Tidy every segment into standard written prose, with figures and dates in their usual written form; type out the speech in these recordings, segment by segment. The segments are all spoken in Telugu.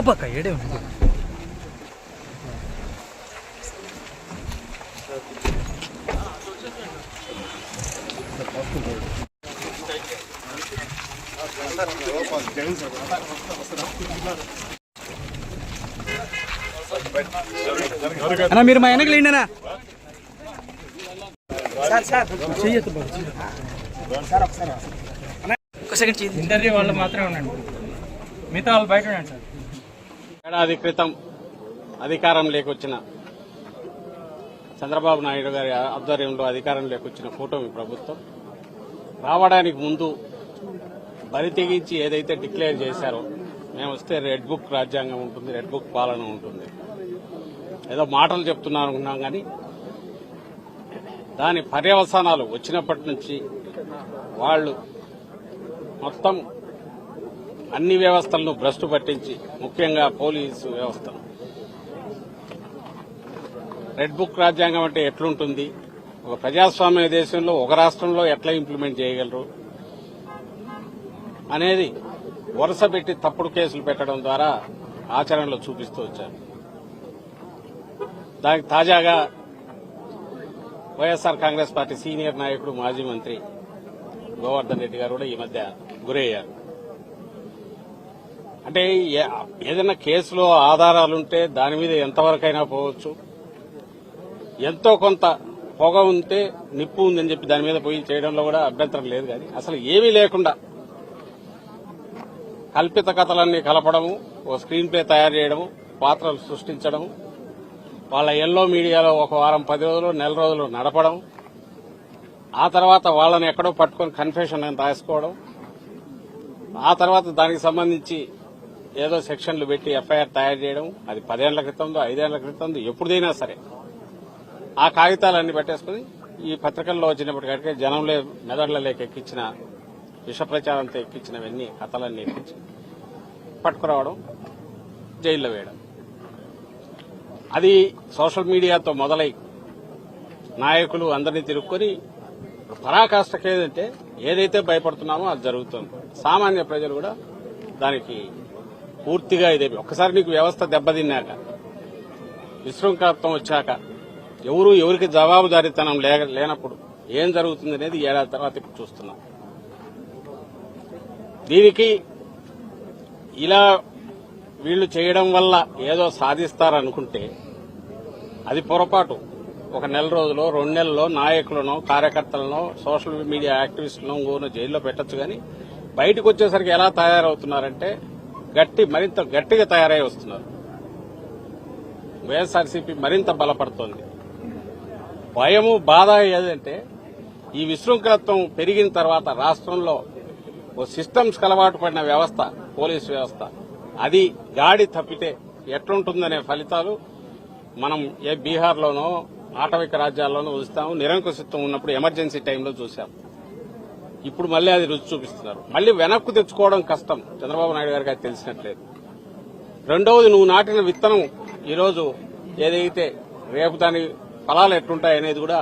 పక్క ఏడే ఉంది. అన్నా మీరు మా వెనకలు ఏంటన్నా ఇంటర్వ్యూ వాళ్ళు మాత్రమే ఉండండి, మిగతా వాళ్ళు బయట ఉండండి సార్. ఏడాది క్రితం అధికారం లేకొచ్చిన చంద్రబాబు నాయుడు గారి ఆధ్వర్యంలో అధికారం లేకొచ్చిన కూటమి ప్రభుత్వం రావడానికి ముందు బరి తెగించి ఏదైతే డిక్లేర్ చేశారో, మేము వస్తే రెడ్ బుక్ రాజ్యాంగం ఉంటుంది, రెడ్ బుక్ పాలన ఉంటుంది, ఏదో మాటలు చెప్తున్నారు అనుకున్నాం. కానీ దాని పర్యవసానాలు వచ్చినప్పటి నుంచి వాళ్ళు మొత్తం అన్ని వ్యవస్థలను భ్రష్టు పట్టించి, ముఖ్యంగా పోలీసు వ్యవస్థను, రెడ్ బుక్ రాజ్యాంగం అంటే ఎట్లుంటుంది, ఒక ప్రజాస్వామ్య దేశంలో ఒక రాష్ట్రంలో ఎట్లా ఇంప్లిమెంట్ చేయగలరు అనేది వరుస పెట్టి తప్పుడు కేసులు పెట్టడం ద్వారా ఆచరణలో చూపిస్తూ వచ్చారు. దానికి తాజాగా వైఎస్ఆర్ కాంగ్రెస్ పార్టీ సీనియర్ నాయకుడు మాజీ మంత్రి గోవర్ధన్ రెడ్డి గారు కూడా ఈ మధ్య గురయ్యారు. అంటే ఏదైనా కేసులో ఆధారాలుంటే దాని మీద ఎంతవరకైనా పోవచ్చు, ఎంతో కొంత పొగ ఉంటే నిప్పు ఉందని చెప్పి దాని మీద పోయి చేయడంలో కూడా అభ్యంతరం లేదు. కానీ అసలు ఏమీ లేకుండా కల్పిత కథలన్నీ కలపడము, ఓ స్క్రీన్ ప్లే తయారు చేయడము, పాత్రలు సృష్టించడం, వాళ్ళ ఎల్లో మీడియాలో ఒక వారం 10 రోజులు నెల రోజులు నడపడం, ఆ తర్వాత వాళ్ళని ఎక్కడో పట్టుకొని కన్ఫెషన్ అని రాసుకోవడం, ఆ తర్వాత దానికి సంబంధించి ఏదో సెక్షన్లు పెట్టి ఎఫ్ఐఆర్ తయారు చేయడం, అది 10 ఏళ్ల క్రితందో 5 ఏళ్ల క్రితందో ఎప్పుడైనా సరే ఆ కాగితాలన్నీ పెట్టేసుకుని ఈ పత్రికల్లో వచ్చినప్పటికీ జనంలో మెదళ్లలోకి ఎక్కించిన విష ప్రచారంతో ఎక్కించినవన్నీ కథలన్నీ ఎక్కించి పట్టుకురావడం, జైల్లో వేయడం. అది సోషల్ మీడియాతో మొదలై నాయకులు అందరినీ తిరుక్కొని పరాకాష్ఠకి ఏదైతే భయపడుతున్నామో అది జరుగుతుంది. సామాన్య ప్రజలు కూడా దానికి పూర్తిగా ఇదే. ఒక్కసారి నీకు వ్యవస్థ దెబ్బతిన్నాక, విశృంఖలత్వం వచ్చాక, ఎవరికి జవాబుదారీతనం లేనప్పుడు ఏం జరుగుతుంది అనేది ఏడాది తర్వాత ఇప్పుడు చూస్తున్నాం. దీనికి ఇలా వీళ్లు చేయడం వల్ల ఏదో సాధిస్తారనుకుంటే అది పొరపాటు. ఒక నెల రోజులో 2 నెలల్లో నాయకులను, కార్యకర్తలను, సోషల్ మీడియా యాక్టివిస్టులను జైల్లో పెట్టచ్చు. కానీ బయటకు వచ్చేసరికి ఎలా తయారవుతున్నారంటే మరింత గట్టిగా తయారై వస్తున్నారు. వైఎస్ఆర్సీపీ మరింత బలపడుతోంది. భయము, బాధ ఏదంటే ఈ విశృంఖలత్వం పెరిగిన తర్వాత రాష్ట్రంలో ఓ సిస్టమ్స్ అలవాటు పడిన వ్యవస్థ, పోలీసు వ్యవస్థ, అది గాడి తప్పితే ఎట్లుంటుందనే ఫలితాలు మనం ఏ బీహార్లోనో ఆటవిక రాజ్యాల్లోనూ చూస్తాము. నిరంకుశత్వం ఉన్నప్పుడు ఎమర్జెన్సీ టైంలో చూశాం. ఇప్పుడు మళ్లీ అది రుచి చూపిస్తున్నారు. మళ్లీ వెనక్కు తెచ్చుకోవడం కష్టం. చంద్రబాబు నాయుడు గారికి అది తెలిసినట్లేదు. రెండవది, నువ్వు నాటిన విత్తనం ఈరోజు ఏదైతే రేపు దాని ఫలాలు ఎట్లుంటాయనేది కూడా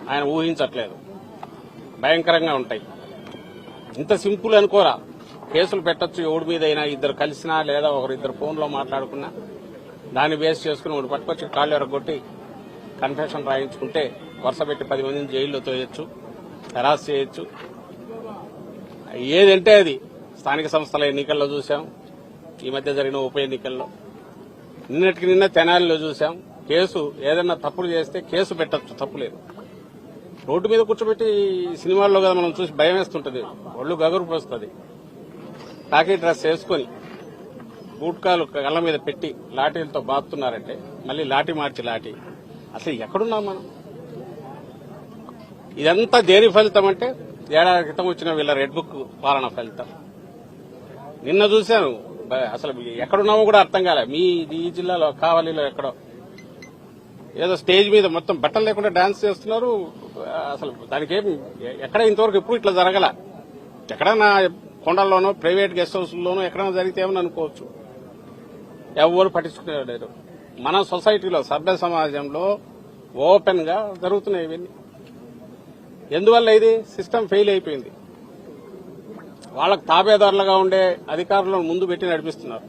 ఆయన ఊహించట్లేదు. భయంకరంగా ఉంటాయి. ఇంత సింపుల్ అనుకోరా, కేసులు పెట్టచ్చు ఎవడి మీద అయినా, ఇద్దరు కలిసినా లేదా ఒకరిద్దరు ఫోన్లో మాట్లాడుకున్నా దాన్ని బేస్ చేసుకుని ఒకటి పట్టుకొచ్చి కాళ్ళు ఎరగొట్టి కన్ఫెషన్ రాయించుకుంటే వరుస పెట్టి 10 మందిని జైల్లో తోయొచ్చు, హెరాస్ చేయొచ్చు. ఏదంటే అది స్థానిక సంస్థల ఎన్నికల్లో చూశాం, ఈ మధ్య జరిగిన ఉప ఎన్నికల్లో, నిన్నటికి నిన్న తెనాలిలో చూశాం. కేసు ఏదైనా తప్పులు చేస్తే కేసు పెట్టచ్చు, తప్పులేదు. రోడ్డు మీద కూర్చోబెట్టి సినిమాల్లో కదా మనం చూసి భయం వేస్తుంటది, ఒళ్ళు గగురు పోస్తుంది. కాకి డ్రెస్ వేసుకుని బూట్కాలు కళ్ళ మీద పెట్టి లాఠీలతో బాదుతున్నారంటే మళ్ళీ లాఠీ మార్చి లాఠీ. అసలు ఎక్కడున్నాం మనం? ఇదంతా దేని ఫలితం అంటే ఏడాది క్రితం వచ్చిన వీళ్ళ రెడ్ బుక్ పాలన ఫలితం. నిన్న చూశాను, అసలు ఎక్కడున్నామో కూడా అర్థం కాలే. ఈ జిల్లాలో కావలిలో ఎక్కడో ఏదో స్టేజ్ మీద మొత్తం బట్టలు లేకుండా డాన్స్ చేస్తున్నారు. అసలు దానికి ఎక్కడ ఇంతవరకు ఎప్పుడు ఇట్లా జరగల. ఎక్కడన్నా కొండల్లోనో ప్రైవేట్ గెస్ట్ హౌస్లోనో ఎక్కడైనా జరిగితే ఏమని అనుకోవచ్చు. ఎవరు పట్టించుకునేవారు. మన సొసైటీలో, సభ్య సమాజంలో ఓపెన్ గా జరుగుతున్నాయి ఇవన్నీ. ఎందువల్ల ఇది సిస్టమ్ ఫెయిల్ అయిపోయింది. వాళ్ళకు తాబేదారులుగా ఉండే అధికారులను ముందు పెట్టి నడిపిస్తున్నారు.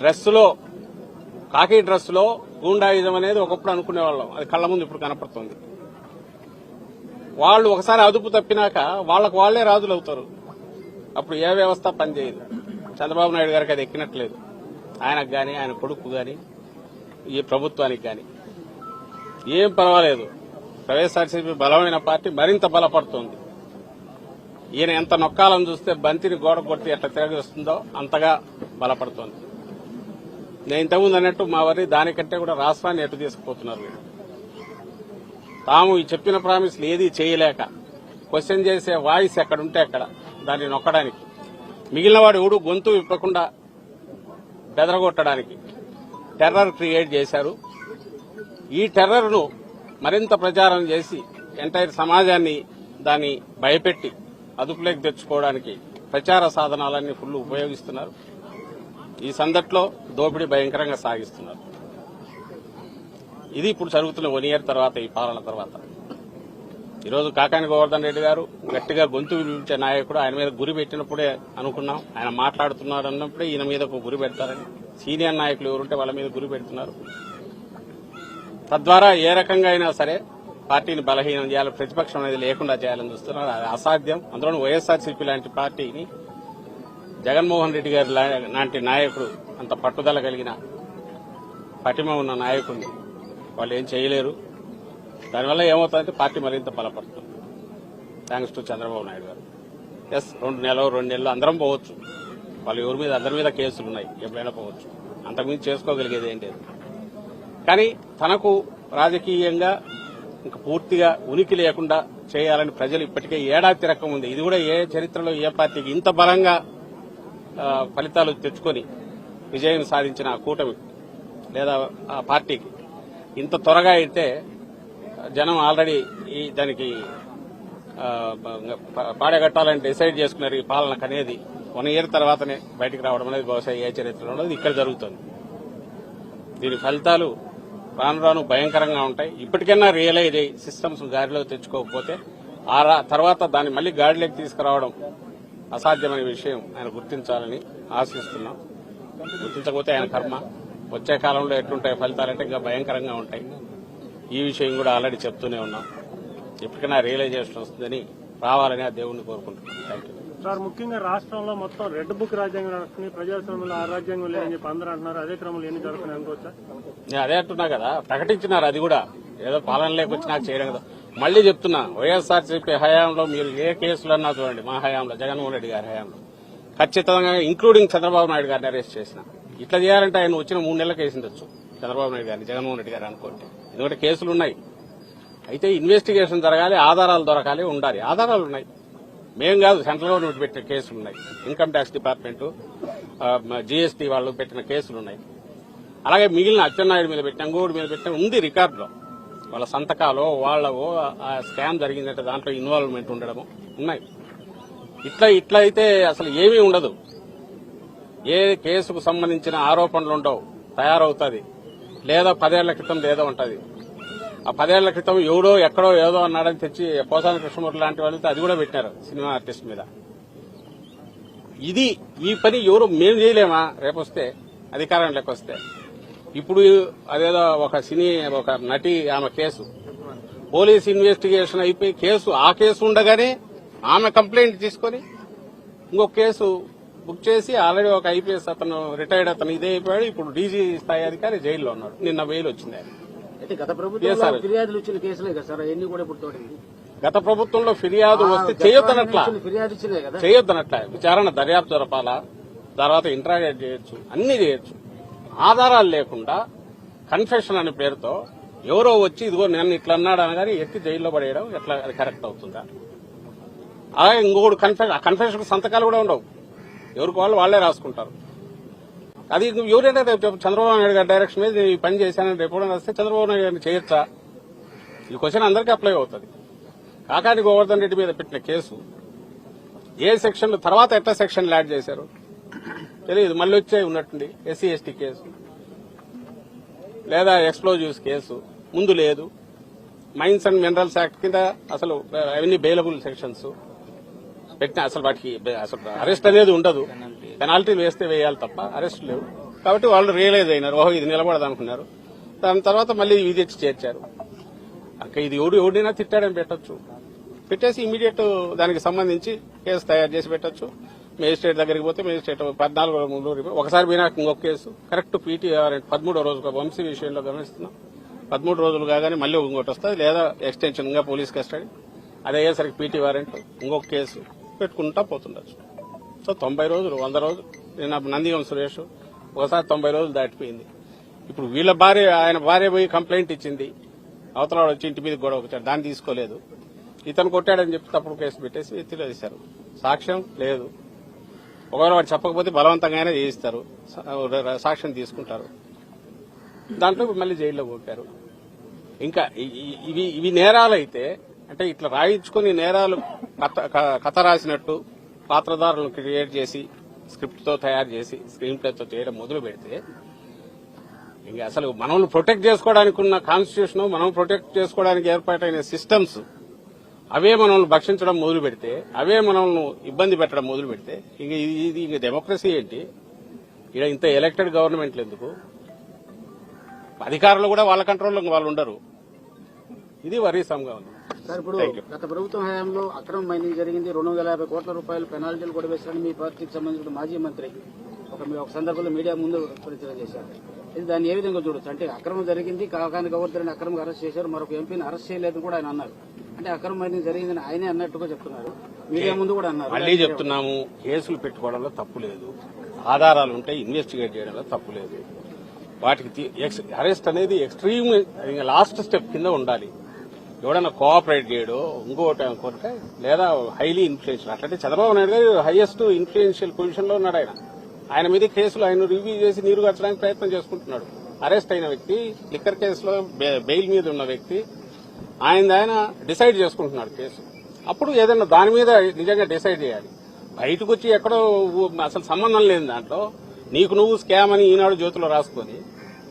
డ్రెస్సులో కాకి డ్రెస్సులో గూండాయిజం అనేది ఒకప్పుడు అనుకునేవాళ్ళం, అది కళ్ల ముందు ఇప్పుడు కనపడుతుంది. వాళ్ళు ఒకసారి అదుపు తప్పినాక వాళ్లకు వాళ్లే రాజులు అవుతారు. అప్పుడు ఏ వ్యవస్థ పనిచేయదు. చంద్రబాబు నాయుడు గారికి అది ఎక్కినట్లేదు, ఆయనకు గాని ఆయన కొడుకు గాని ఈ ప్రభుత్వానికి గాని. ఏం పర్వాలేదు, వైఎస్ఆర్సీపీ బలమైన పార్టీ మరింత బలపడుతోంది. ఈయన ఎంత నొక్కాలని చూస్తే బంతిని గోడ కొట్టి ఎట్లా తిరగేస్తుందో అంతగా బలపడుతోంది. నేను ఇంతకుముందు అన్నట్టు మా వారి దానికంటే కూడా రాష్ట్రాన్ని ఎటు తీసుకుపోతున్నారు. తాము ఈ చెప్పిన ప్రామిస్లు ఏదీ చేయలేక క్వశ్చన్ చేసే వాయిస్ ఎక్కడుంటే అక్కడ దాన్ని నొక్కడానికి, మిగిలిన వాడు ఎవడు గొంతు విప్పకుండా బెదరగొట్టడానికి టెర్రర్ క్రియేట్ చేశారు. ఈ టెర్రర్ను మరింత ప్రచారం చేసి ఎంటైర్ సమాజాన్ని దాన్ని భయపెట్టి అదుపులోకి తెచ్చుకోవడానికి ప్రచార సాధనాలన్నీ ఫుల్ ఉపయోగిస్తున్నారు. ఈ సందట్లో దోపిడీ భయంకరంగా సాగిస్తున్నారు. ఇది ఇప్పుడు జరుగుతున్న 1 year తర్వాత, ఈ పాలన తర్వాత. ఈరోజు కాకాని గోవర్ధన్ రెడ్డి గారు గట్టిగా గొంతు వినిపించే నాయకుడు. ఆయన మీద గురి పెట్టినప్పుడే అనుకున్నాం, ఆయన మాట్లాడుతున్నాడు అన్నప్పుడే ఈయన మీద ఒక గురి పెడతారని. సీనియర్ నాయకులు ఎవరుంటే వాళ్ళ మీద గురి పెడుతున్నారు. తద్వారా ఏ రకంగా అయినా సరే పార్టీని బలహీనం చేయాలి, ప్రతిపక్షం అనేది లేకుండా చేయాలని చూస్తున్నారు. అది అసాధ్యం. అందులోనూ వైఎస్ఆర్సీపీ లాంటి పార్టీని, జగన్మోహన్ రెడ్డి గారి లాంటి నాయకుడు, అంత పట్టుదల కలిగిన పటిమ ఉన్న నాయకుడిని వాళ్ళు ఏం చేయలేరు. దానివల్ల ఏమవుతుందంటే పార్టీ మరింత బలపడుతుంది. థ్యాంక్స్ టు చంద్రబాబు నాయుడు గారు. ఎస్, 2 నెలలు అందరం పోవచ్చు. వాళ్ళు ఎవరి మీద అందరి మీద కేసులు ఉన్నాయి, ఎప్పుడైనా పోవచ్చు. అంతకుమించి చేసుకోగలిగేది ఏంటి. కానీ తనకు రాజకీయంగా ఇంకా పూర్తిగా ఉనికి లేకుండా చేయాలని ప్రజలు ఇప్పటికే ఏడాది తిరగక ఉంది. ఇది కూడా ఏ చరిత్రలో ఏ పార్టీకి ఇంత బలంగా ఫలితాలు తెచ్చుకొని విజయం సాధించిన ఆ కూటమి లేదా ఆ పార్టీకి ఇంత త్వరగా అయితే జనం ఆల్రెడీ దానికి పాడగట్టాలని డిసైడ్ చేసుకున్నారు. ఈ పాలనకు అనేది 1 year తర్వాతనే బయటకు రావడం అనేది బహుశా ఏ చరిత్రలో ఉన్నది ఇక్కడ జరుగుతుంది. దీని ఫలితాలు రాను రాను భయంకరంగా ఉంటాయి. ఇప్పటికైనా రియలైజ్ అయ్యి సిస్టమ్స్ గాడిలో తెచ్చుకోకపోతే తర్వాత దాన్ని మళ్లీ గాడిలోకి తీసుకురావడం అసాధ్యమైన విషయం ఆయన గుర్తించాలని ఆశిస్తున్నాం. గుర్తించకపోతే ఆయన కర్మ. వచ్చే కాలంలో ఎట్లుంటాయి ఫలితాలంటే ఇంకా భయంకరంగా ఉంటాయి. ఈ విషయం కూడా ఆల్రెడీ చెప్తూనే ఉన్నాం. ఎప్పటికైనా రియలైజేషన్ వస్తుందని రావాలని ఆ దేవుణ్ణి కోరుకుంటున్నాం. Thank you sir. ముఖ్యంగా రాష్ట్రంలో మొత్తం రెడ్ బుక్ రాజ్యాంగం నడుస్తుంది, ప్రజాస్వామ్యంలో ఆ రాజ్యాంగం లేదని చెప్పి అందరూ అంటున్నారు. అదే క్రమంలో ఎన్ని జరుగుతున్నాయి అనుకోవచ్చా? నేను అదే అంటున్నా కదా, ప్రకటించినారు. అది కూడా ఏదో పాలన లేకొచ్చి నాకు చేయడం కదా. మళ్లీ చెప్తున్నా, వైఎస్ఆర్సీపీ హయాంలో మీరు ఏ కేసులన్నా చూడండి, మా హయాంలో, జగన్మోహన్ రెడ్డి గారి హయాంలో ఖచ్చితంగా ఇంక్లూడింగ్ చంద్రబాబు నాయుడు గారిని అరెస్ట్ చేసిన. ఇట్లా చేయాలంటే ఆయన వచ్చిన 3 నెలలకు వేసిండొచ్చు చంద్రబాబు నాయుడు గారిని, జగన్మోహన్ రెడ్డి గారు అనుకోండి. ఎందుకంటే కేసులు ఉన్నాయి. అయితే ఇన్వెస్టిగేషన్ జరగాలి, ఆధారాలు దొరకాలి, ఉండాలి. ఆధారాలు ఉన్నాయి. మేం కాదు, సెంట్రల్ గవర్నమెంట్ పెట్టిన కేసులు ఉన్నాయి. ఇన్కమ్ ట్యాక్స్ డిపార్ట్మెంట్, జీఎస్టీ వాళ్ళు పెట్టిన కేసులు ఉన్నాయి. అలాగే మిగిలిన అచ్చెన్నాయుడు మీద పెట్టిన, అంగోడు మీద పెట్టిన ఉంది రికార్డులో. వాళ్ళ సంతకాలు, వాళ్ళవో ఆ స్కామ్ జరిగిందంటే దాంట్లో ఇన్వాల్వ్మెంట్ ఉండడము ఉన్నాయి. ఇట్లా అయితే అసలు ఏమీ ఉండదు. ఏ కేసుకు సంబంధించిన ఆరోపణలు ఉండవు, తయారవుతుంది. లేదా 10 ఏళ్ల క్రితం ఏదో ఉంటుంది. ఆ 10 ఏళ్ల క్రితం ఎవడో ఎక్కడో ఏదో అన్నాడని తెచ్చి పోసాని కృష్ణమూర్తి లాంటి వాళ్ళతో అది కూడా పెట్టారు సినిమా ఆర్టిస్ట్ మీద. ఈ పని ఎవరు మేము చేయలేమా? రేపొస్తే అధికారం లెక్కొస్తే. ఇప్పుడు అదేదో ఒక నటి ఆమె కేసు, పోలీస్ ఇన్వెస్టిగేషన్ అయిపోయి ఆ కేసు ఉండగానే ఆమె కంప్లైంట్ తీసుకొని ఇంకొక కేసు బుక్ చేసి ఆల్రెడీ ఒక ఐపీఎస్ అతను రిటైర్డ్ అతను ఇదే అయిపోయాడు. ఇప్పుడు డీజీ స్థాయి అధికారి జైల్లో ఉన్నాడు. నిన్న బెయిల్ వచ్చింది ఆయన. గత ప్రభుత్వంలో ఫిర్యాదులు వచ్చిన కేసులే కదా సార్, అవన్నీ కూడా ఇప్పుడు తోడింది. గత ప్రభుత్వంలో ఫిర్యాదు వస్తే చేయొద్దనట్లా విచారణ దర్యాప్తు జరపాలా, తర్వాత ఇంట్రాగేట్ చేయొచ్చు, అన్ని చేయొచ్చు. ఆధారాలు లేకుండా కన్ఫెషన్ అనే పేరుతో ఎవరో వచ్చి ఇదిగో నేను ఇట్లా అన్నాడు అనగానే ఎత్తి జైల్లో పడేయడం ఎట్లా అది కరెక్ట్ అవుతుందా? అలాగే ఇంకొకటి కన్ఫెషన్ సంతకాలు కూడా ఉండవు. ఎవరికి వాళ్లే రాసుకుంటారు. అది ఎవరైనా చంద్రబాబు నాయుడు గారి డైరెక్షన్ మీద ఈ పని చేశానని రేపు వస్తే చంద్రబాబు నాయుడు గారిని చేయొచ్చా? ఈ క్వశ్చన్ అందరికీ అప్లై అవుతుంది. కాకాని గోవర్ధన్ రెడ్డి మీద పెట్టిన కేసు ఏ సెక్షన్ తర్వాత ఎట్లా సెక్షన్లు యాడ్ చేశారు తెలియదు. మళ్ళీ వచ్చే ఉన్నట్టుండి ఎస్సీ ఎస్టీ కేసు లేదా ఎక్స్ప్లోజివ్స్ కేసు ముందు లేదు. మైన్స్ అండ్ మినరల్స్ యాక్ట్ కింద అసలు అవన్నీ బెయిలబుల్ సెక్షన్స్. పెట్టిన అసలు వాటికి అసలు అరెస్ట్ అనేది ఉండదు, పెనాల్టీలు వేస్తే వేయాలి తప్ప అరెస్ట్ లేవు. కాబట్టి వాళ్ళు రియలైజ్ అయినారు, ఓహో ఇది నిలబడదు అనుకున్నారు. దాని తర్వాత మళ్ళీ ఇది తెచ్చి చేర్చారు. అక్క ఇది ఎవడినా తిట్టాడని పెట్టొచ్చు, పెట్టేసి ఇమీడియట్ దానికి సంబంధించి కేసు తయారు చేసి పెట్టొచ్చు. మేజిస్ట్రేట్ దగ్గరికి పోతే మేజిస్ట్రేట్ 14 ముందు ఒకసారి పోయినాక ఇంకొక కేసు కరెక్ట్ పీటీఆర్ 13వ రోజు వంశీ విషయంలో గమనిస్తున్నాం. 13 రోజులు కాగానే మళ్ళీ ఇంకోటి వస్తుంది, లేదా ఎక్స్టెన్షన్ గా పోలీస్ కస్టడీ, అది అయ్యేసరికి పీటీ వారెంట్, ఇంకొక కేసు పెట్టుకుంటా పోతుండొచ్చు. సో 90 రోజులు 100 రోజులు. నేను నందిగం సురేష్ ఒకసారి 90 రోజులు దాటిపోయింది. ఇప్పుడు వీళ్ళ భార్య, ఆయన భార్య పోయి కంప్లైంట్ ఇచ్చింది, అవతల వచ్చి ఇంటి మీద గొడవ వచ్చాడు, దాన్ని తీసుకోలేదు. ఇతను కొట్టాడని చెప్పి తప్పుడు కేసు పెట్టేసి ఎత్తిలేశారు. సాక్ష్యం లేదు. ఒకవేళ వాడు చెప్పకపోతే బలవంతంగానే చేయిస్తారు, సాక్ష్యం తీసుకుంటారు. దాంట్లో మళ్ళీ జైల్లో కొట్టారు. ఇంకా ఇవి నేరాలు అయితే, అంటే ఇట్లా రాయించుకుని నేరాలు కథ రాసినట్టు పాత్రధారులను క్రియేట్ చేసి స్క్రిప్ట్ తో తయారు చేసి స్క్రీన్ ప్లేతో చేయడం మొదలు పెడితే, ఇంకా అసలు మనల్ని ప్రొటెక్ట్ చేసుకోవడానికి ఉన్న కాన్స్టిట్యూషన్, మనం ప్రొటెక్ట్ చేసుకోవడానికి ఏర్పాటైన సిస్టమ్స్ అవే మనల్ని భక్షించడం మొదలు పెడితే, అవే మనల్ని ఇబ్బంది పెట్టడం మొదలు పెడితే, ఇది ఇంక డెమోక్రసీ ఏంటి? ఇక్కడ ఇంత ఎలక్టెడ్ గవర్నమెంట్లు ఎందుకు? అధికారులు కూడా వాళ్ళ కంట్రోల్లో వాళ్ళు ఉండరు. ఇది వరీసంగా ఉంది. సార్, ఇప్పుడు గత ప్రభుత్వం హయాంలో అక్రమ మైనింగ్ జరిగింది, 250 కోట్ల రూపాయలు పెనాల్టీలు కూడా వేశారని మీ పార్టీకి సంబంధించిన మాజీ మంత్రి ఒక సందర్భంలో మీడియా ముందు ప్రచారం చేశారు. ఇది దాన్ని ఏ విధంగా చూడొచ్చు? అంటే అక్రమం జరిగింది, కాకాని గవర్నర్ని అక్రమంగా అరెస్ట్ చేశారు, మరొక ఎంపీని అరెస్ట్ చేయలేదని కూడా ఆయన అన్నారు. అంటే అక్రమ మైనింగ్ జరిగిందని ఆయనే అన్నట్టుగా చెప్తున్నారు, మీడియా ముందు కూడా అన్నారు. మళ్లీ చెప్తున్నాము, కేసులు పెట్టుకోవడంలో తప్పు లేదు, ఆధారాలు ఉంటే ఇన్వెస్టిగేట్ చేయడంలో తప్పు లేదు. వాటికి అరెస్ట్ అనేది ఎక్స్ట్రీమ్ లాస్ట్ స్టెప్ కింద ఉండాలి. ఎవడన్నా కోఆపరేట్ చేయడో ఇంకోటి అనుకుంటే, లేదా హైలీ ఇన్ఫ్లుయెన్షియల్, అట్లంటే చంద్రబాబు నాయుడు గారు హైయెస్ట్ ఇన్ఫ్లుయెన్షియల్ పొజిషన్ లో ఉన్నాడు. ఆయన మీద కేసులు ఆయన రివ్యూ చేసి నీరు కట్టడానికి ప్రయత్నం చేసుకుంటున్నాడు. అరెస్ట్ అయిన వ్యక్తి, లిక్కర్ కేసులో బెయిల్ మీద ఉన్న వ్యక్తి, ఆయన డిసైడ్ చేసుకుంటున్నాడు కేసు. అప్పుడు ఏదన్నా దాని మీద నిజంగా డిసైడ్ చేయాలి. బయటకు వచ్చి ఎక్కడో అసలు సంబంధం లేని దాంట్లో నీకు నువ్వు స్కామ్ అని ఈనాడు జ్యోతిలో రాసుకొని,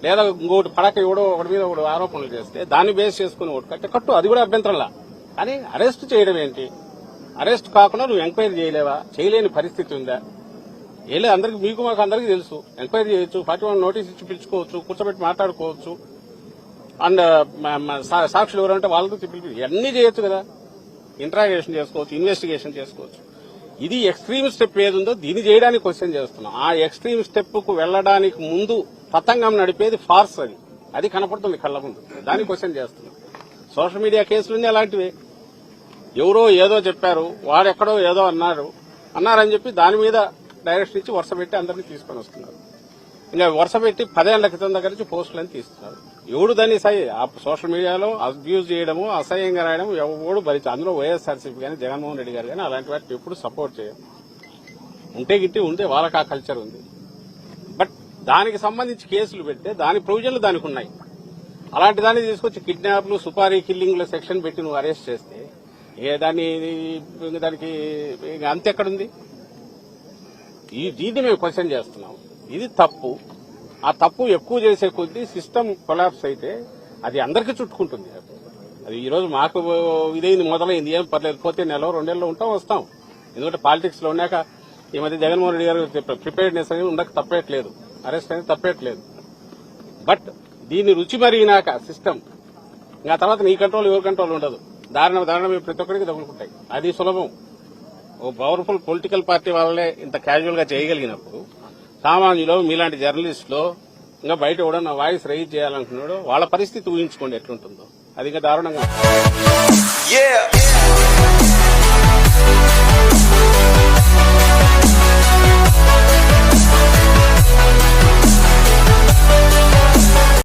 లేదా ఇంకోటి పడక ఎవడో ఒకటి మీద ఒకటి ఆరోపణలు చేస్తే దాన్ని బేస్ చేసుకుని ఒకటి కట్టు, అది కూడా అభ్యంతరంలా. కానీ అరెస్ట్ చేయడం ఏంటి? అరెస్ట్ కాకుండా నువ్వు ఎంక్వైరీ చేయలేవా? చేయలేని పరిస్థితి ఉందా? ఏలే, అందరికి మీకు మాకు అందరికీ తెలుసు. ఎంక్వైరీ చేయొచ్చు, 41 నోటీస్ ఇచ్చి పిలుచుకోవచ్చు, కూర్చోబెట్టి మాట్లాడుకోవచ్చు, అండ్ సాక్షులు ఎవరంటే వాళ్ళతో పిలిపి ఇవన్నీ చేయొచ్చు కదా. ఇంట్రాగేషన్ చేసుకోవచ్చు, ఇన్వెస్టిగేషన్ చేసుకోవచ్చు. ఇది ఎక్స్ట్రీమ్ స్టెప్ ఏదుందో దీన్ని చేయడానికి క్వశ్చన్ చేస్తున్నాం. ఆ ఎక్స్ట్రీమ్ స్టెప్ కు వెళ్లడానికి ముందు తతంగం నడిపేది ఫార్స్, అది కనపడుతుంది కళ్ల ముందు, దాన్ని క్వశ్చన్ చేస్తున్నాం. సోషల్ మీడియా కేసులన్నీ అలాంటివే. ఎవరో ఏదో చెప్పారు, వాడెక్కడో ఏదో అన్నారని చెప్పి దాని మీద డైరెక్షన్ ఇచ్చి వరుస పెట్టి అందరినీ తీసుకొని వస్తున్నారు. ఇంకా వరుస పెట్టి 10 ఏళ్ల క్రితం దగ్గర నుంచి పోస్టులని తీస్తున్నారు. ఎవడు దాన్ని సోషల్ మీడియాలో అబ్యూజ్ చేయడము, అసహ్యంగా రాయడం ఎవడు భరించారు. అందులో వైఎస్ఆర్సీపీ కానీ జగన్మోహన్ రెడ్డి గారు కానీ అలాంటి వాటికి ఎప్పుడు సపోర్ట్ చేయరు. ఉంటే గిట్టి ఉంటే వాళ్ళకి ఆ కల్చర్ ఉంది. బట్ దానికి సంబంధించి కేసులు పెడితే దాని ప్రొవిజన్లు దానికి ఉన్నాయి. అలాంటి దాన్ని తీసుకొచ్చి కిడ్నాప్లు, సుపారీ కిల్లింగ్ల సెక్షన్ పెట్టి నువ్వు అరెస్ట్ చేస్తే దానికి అంతెక్కడుంది? దీన్ని మేము క్వశ్చన్ చేస్తున్నాం. ఇది తప్పు. ఆ తప్పు ఎక్కువ చేసే కొద్దీ సిస్టమ్ కొలాప్స్ అయితే అది అందరికీ చుట్టుకుంటుంది. అది ఈ రోజు మాకు ఇదైంది, మొదలైంది, ఏం పర్లేదు, పోతే నెల 2 నెలలు ఉంటాం వస్తాం. ఎందుకంటే పాలిటిక్స్ లో ఉన్నాక ఈ మధ్య జగన్మోహన్ రెడ్డి గారు ప్రిపేర్డ్నెస్ అనేది ఉండక తప్పేట్లేదు, అరెస్ట్ అనేది తప్పేట్లేదు. బట్ దీన్ని రుచి మరిగినాక సిస్టమ్, ఇంకా తర్వాత నీ కంట్రోల్ ఎవరి కంట్రోల్ ఉండదు. దారుణ ప్రతి ఒక్కరికి తగులుకుంటాయి. అది సులభం. ఓ పవర్ఫుల్ పొలిటికల్ పార్టీ వాళ్ళే ఇంత క్యాజువల్ గా చేయగలిగినప్పుడు సామాన్యులు, మీలాంటి జర్నలిస్టులు, ఇంకా బయట కూడా నా వాయిస్ రైజ్ చేయాలనుకున్నాడు, వాళ్ళ పరిస్థితి ఊహించుకోండి ఎట్లుంటుందో. అది ఇంకా దారుణంగా